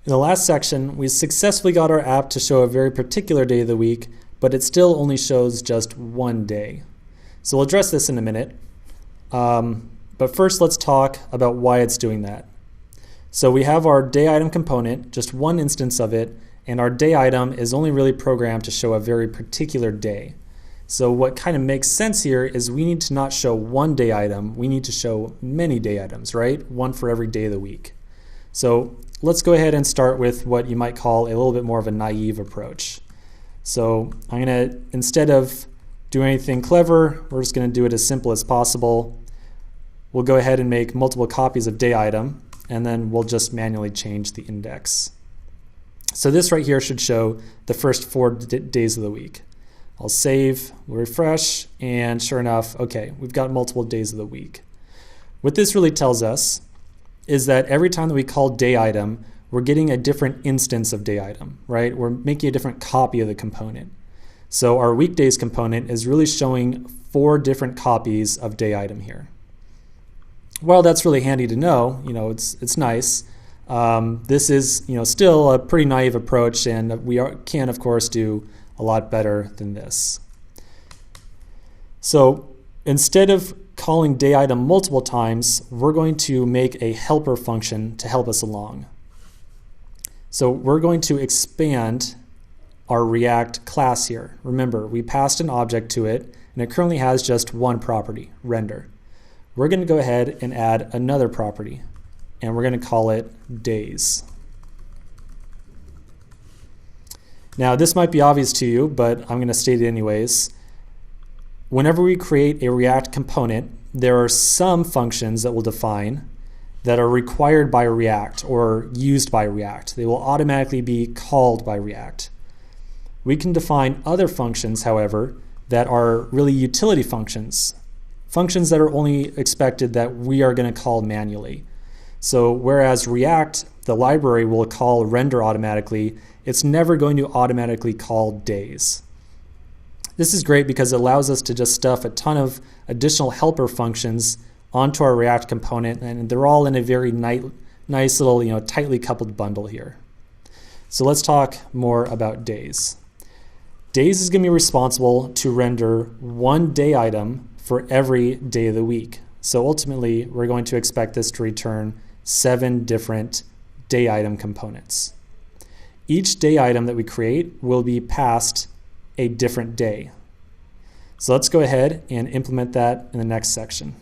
In the last section, we successfully got our app to show a very particular day of the week, but it still only shows just one day. So we'll address this in a minute. But first, let's talk about why it's doing that. So we have our day item component, just one instance of it, and our day item is only really programmed to show a very particular day. So what kind of makes sense here is we need to not show one day item, we need to show many day items, right? One for every day of the week. So let's go ahead and start with what you might call a little bit more of a naive approach. So I'm going to, instead of doing anything clever, we're just going to do it as simple as possible. We'll go ahead and make multiple copies of day item, and then we'll just manually change the index. So this right here should show the first 4 days of the week. I'll save, refresh, and sure enough, okay, we've got multiple days of the week. What this really tells us is that every time that we call day item, we're getting a different instance of day item, right? We're making a different copy of the component. So our weekdays component is really showing 4 different copies of day item here. Well, that's really handy to know. It's nice. This is, still a pretty naive approach, and we can, of course, do a lot better than this. So instead of calling day item multiple times, we're going to make a helper function to help us along. So we're going to expand our React class here. Remember, we passed an object to it, and it currently has just one property, render. We're going to go ahead and add another property, and we're going to call it days. Now, this might be obvious to you, but I'm going to state it anyways. Whenever we create a React component, there are some functions that we'll define that are required by React or used by React. They will automatically be called by React. We can define other functions, however, that are really utility functions, functions that are only expected that we are going to call manually. So whereas React, the library, will call render automatically, it's never going to automatically call days. This is great because it allows us to just stuff a ton of additional helper functions onto our React component, and they're all in a very nice little, tightly coupled bundle here. So let's talk more about days. Days is going to be responsible to render one day item for every day of the week. So ultimately, we're going to expect this to return 7 different day item components. Each day item that we create will be passed a different day. So let's go ahead and implement that in the next section.